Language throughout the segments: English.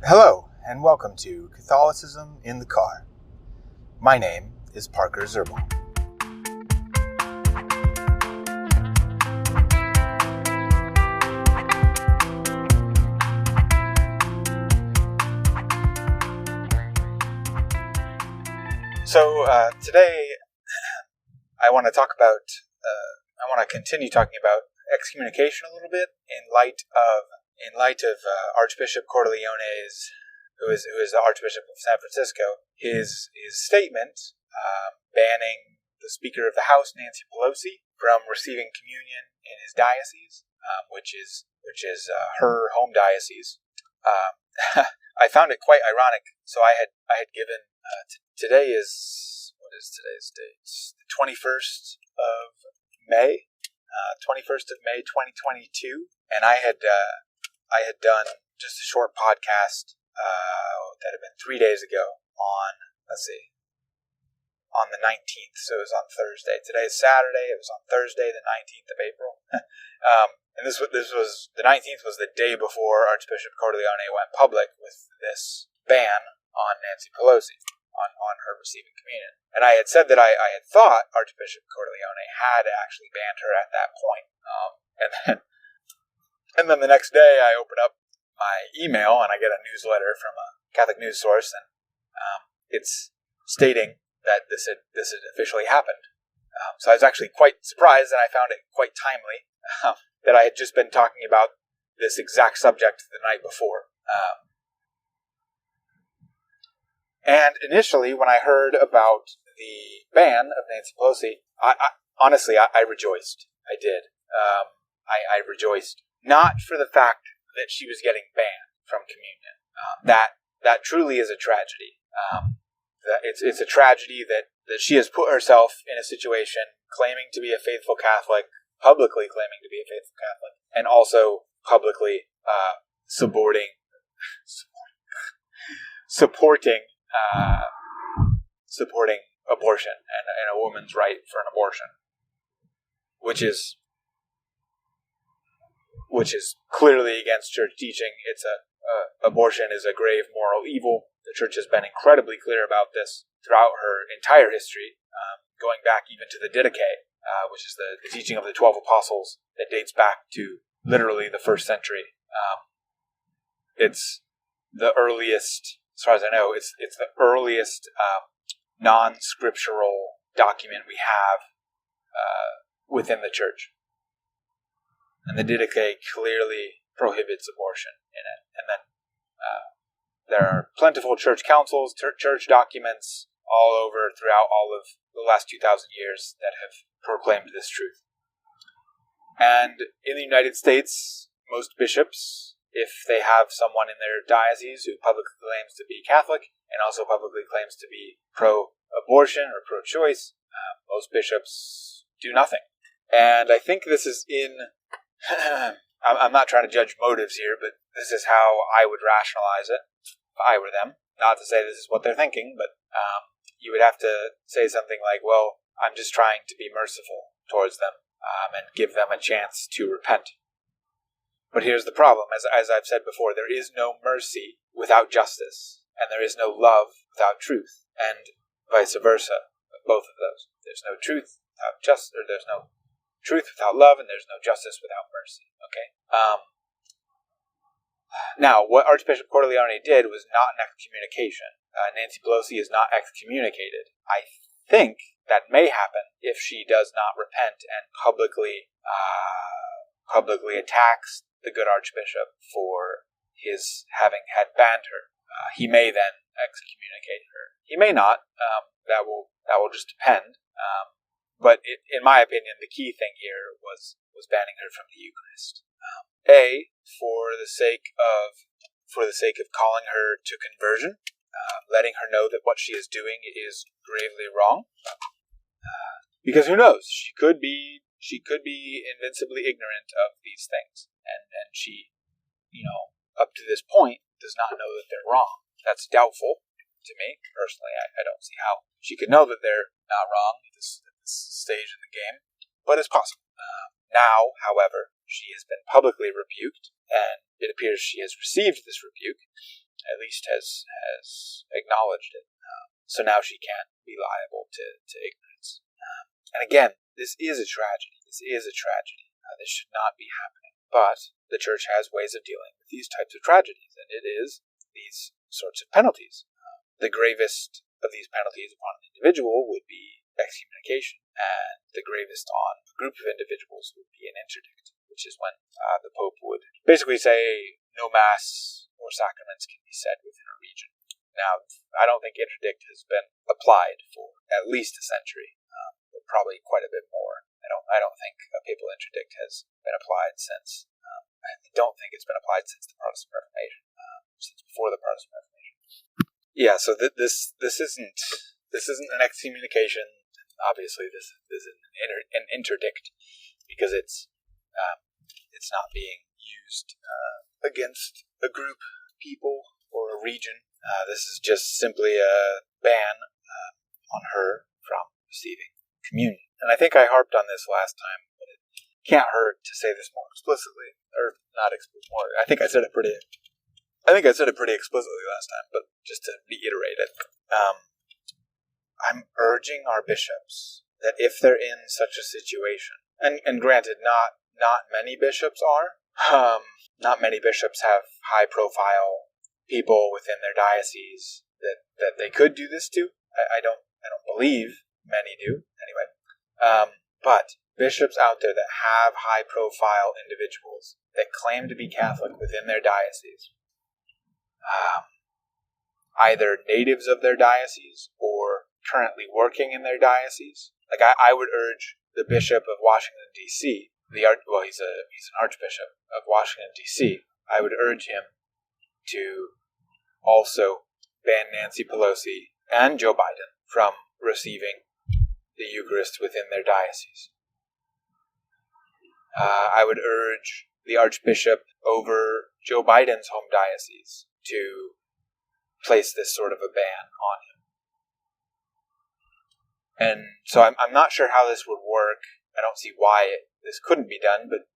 Hello, and welcome to Catholicism in the Car. My name is Parker Zerbal. So today I want to continue talking about excommunication a little bit in light of Archbishop Corleone's, who is the Archbishop of San Francisco, his statement banning the Speaker of the House, Nancy Pelosi, from receiving communion in his diocese, which is her home diocese. I found it quite ironic. So I had given today is, what is today's date? It's the 21st of May. 21st of May 2022, and I had done just a short podcast that had been 3 days ago on the 19th, so it was on Thursday. Today is Saturday. It was on Thursday, the 19th of April, and this was the 19th was the day before Archbishop Corleone went public with this ban on Nancy Pelosi on her receiving communion. And I had said that I had thought Archbishop Corleone had actually banned her at that point. And then the next day I open up my email and I get a newsletter from a Catholic news source, and it's stating that this had officially happened. So I was actually quite surprised, and I found it quite timely that I had just been talking about this exact subject the night before. And initially, when I heard about the ban of Nancy Pelosi, I honestly rejoiced. I did. I rejoiced, not for the fact that she was getting banned from communion. That truly is a tragedy. It's a tragedy that she has put herself in a situation claiming to be a faithful Catholic, publicly claiming to be a faithful Catholic, and also publicly supporting abortion and a woman's right for an abortion, which is clearly against church teaching. Abortion is a grave moral evil. The church has been incredibly clear about this throughout her entire history, going back even to the Didache, which is the teaching of the 12 apostles that dates back to literally the 1st century. It's the earliest, as far as I know, it's the earliest non-scriptural document we have within the church. And the Didache clearly prohibits abortion in it. And then there are plentiful church councils, church documents all over throughout all of the last 2,000 years that have proclaimed this truth. And in the United States, most bishops, if they have someone in their diocese who publicly claims to be Catholic and also publicly claims to be pro-abortion or pro-choice, most bishops do nothing. And I think this is I'm not trying to judge motives here, but this is how I would rationalize it if I were them. Not to say this is what they're thinking, but you would have to say something like, well, I'm just trying to be merciful towards them and give them a chance to repent. But here's the problem. As I've said before, there is no mercy without justice, and there is no love without truth, and vice versa, both of those. There's no truth without justice, or there's no truth without love, and there's no justice without mercy. Okay? Now, what Archbishop Corleone did was not an excommunication. Nancy Pelosi is not excommunicated. I think that may happen if she does not repent and publicly attacks the good Archbishop for his having had banned her. He may then excommunicate her. He may not. That will just depend. But in my opinion, the key thing here was banning her from the Eucharist. For the sake of calling her to conversion, letting her know that what she is doing is gravely wrong. Because who knows? She could be invincibly ignorant of these things, and she, up to this point, does not know that they're wrong. That's doubtful to me personally. I don't see how she could know that they're not wrong at this stage in the game, but it's possible. Now, however, she has been publicly rebuked, and it appears she has received this rebuke, at least has acknowledged it. So now she can't be liable to ignorance. And again, this is a tragedy. This should not be happening. But the church has ways of dealing with these types of tragedies, and it is these sorts of penalties. The gravest of these penalties upon an individual would be excommunication, and the gravest on a group of individuals would be an interdict, which is when the Pope would basically say no Mass or sacraments can be said within a region. Now, I don't think interdict has been applied for at least a century, but probably quite a bit more. I don't think a papal interdict has been applied since. I don't think it's been applied since the Protestant Reformation, since before the Protestant Reformation. Yeah, so this isn't an excommunication. Obviously, this is an interdict because it's not being used against a group, people, or a region. This is just simply a ban on her from receiving communion. And I think I harped on this last time, but it can't hurt to say this more explicitly, or not more. I think I said it pretty explicitly last time, but just to reiterate it, I'm urging our bishops that if they're in such a situation, and granted, not many bishops are, not many bishops have high-profile people within their diocese that they could do this to. I don't believe many do, anyway. But bishops out there that have high-profile individuals that claim to be Catholic within their diocese, either natives of their diocese or currently working in their diocese. Like I would urge the Bishop of Washington, D.C., he's an Archbishop of Washington, D.C., I would urge him to also ban Nancy Pelosi and Joe Biden from receiving the Eucharist within their diocese. I would urge the Archbishop over Joe Biden's home diocese to place this sort of a ban on him. And so I'm not sure how this would work. I don't see why this couldn't be done, but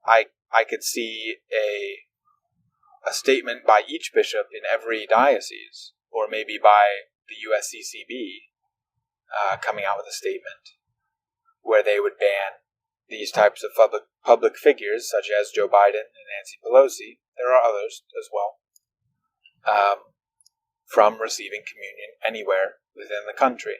I could see a statement by each bishop in every diocese, or maybe by the USCCB coming out with a statement where they would ban these types of public figures, such as Joe Biden and Nancy Pelosi, there are others as well, from receiving communion anywhere within the country.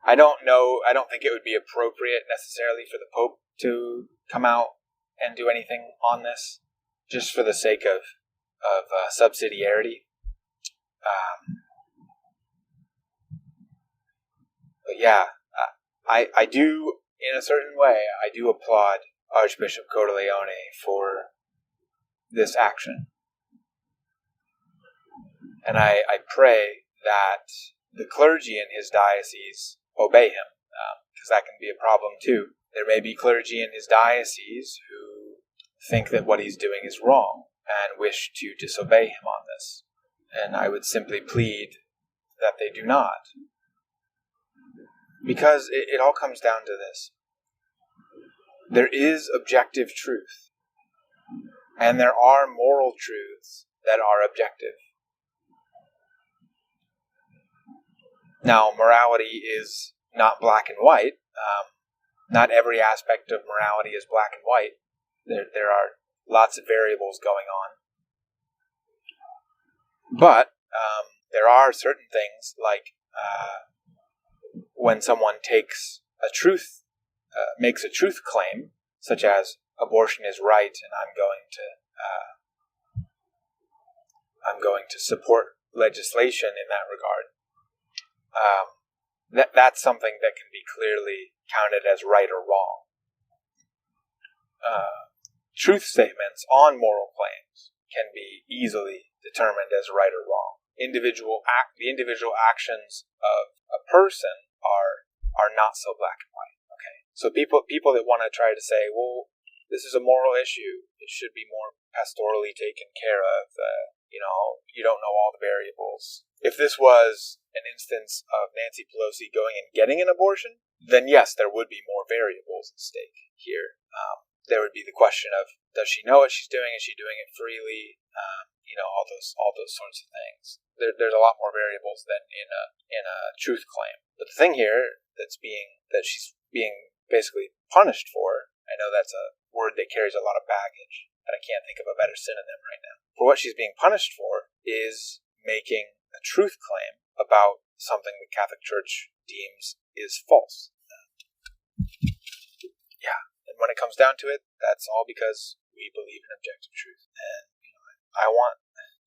I don't think it would be appropriate necessarily for the Pope to come out and do anything on this, just for the sake of subsidiarity. But yeah, I do, in a certain way, I do applaud Archbishop Cordileone for this action. And I pray that the clergy in his diocese obey him, because that can be a problem too. There may be clergy in his diocese who think that what he's doing is wrong and wish to disobey him on this. And I would simply plead that they do not. Because it all comes down to this. There is objective truth. And there are moral truths that are objective. Now, morality is not black and white. Not every aspect of morality is black and white. There are lots of variables going on. But there are certain things, like when someone takes a truth, makes a truth claim, such as abortion is right, and I'm going to support legislation in that regard. That's something that can be clearly counted as right or wrong. Truth statements on moral claims can be easily determined as right or wrong. The individual actions of a person are not so black and white. Okay, so people that want to try to say, well, this is a moral issue, it should be more pastorally taken care of. You don't know all the variables. If this was an instance of Nancy Pelosi going and getting an abortion, then yes, there would be more variables at stake here. There would be the question of Does she know what she's doing? Is she doing it freely? All those sorts of things. There's a lot more variables than in a truth claim. But the thing here that she's being basically punished for, I know that's a word that carries a lot of baggage, but I can't think of a better synonym right now. For what she's being punished for is making a truth claim about something the Catholic Church deems is false. And when it comes down to it, that's all because we believe in objective truth. And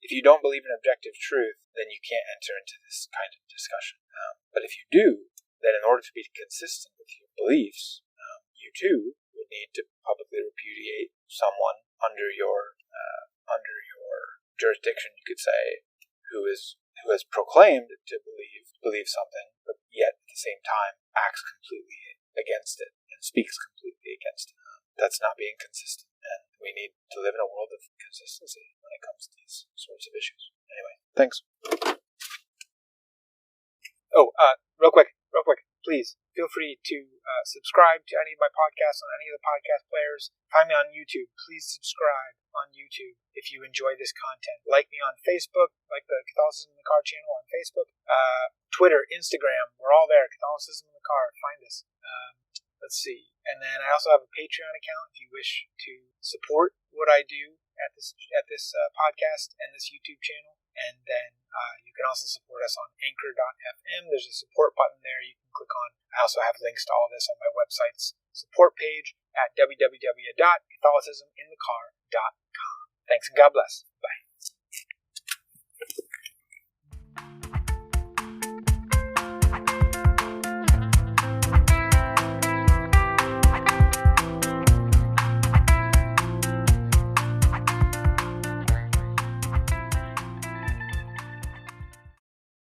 if you don't believe in objective truth, then you can't enter into this kind of discussion. But if you do, then in order to be consistent with your beliefs, you too would need to publicly repudiate someone under your jurisdiction, you could say, who has proclaimed to believe something, but yet at the same time acts completely against it and speaks completely against it. That's not being consistent, and we need to live in a world of consistency when it comes to these sorts of issues. Anyway, thanks. Oh, real quick, please feel free to subscribe to any of my podcasts on any of the podcast players. Find me on YouTube. Please subscribe on YouTube if you enjoy this content. Like me on Facebook, like the Catholicism in the Car channel on Facebook. Twitter, Instagram, we're all there. Catholicism in the Car. Find us. Let's see. And then I also have a Patreon account if you wish to support what I do at this podcast and this YouTube channel. And then you can also support us on anchor.fm. There's a support button there you can click on. I also have links to all this on my website's support page at www.catholicisminthecar.com. Thanks and God bless.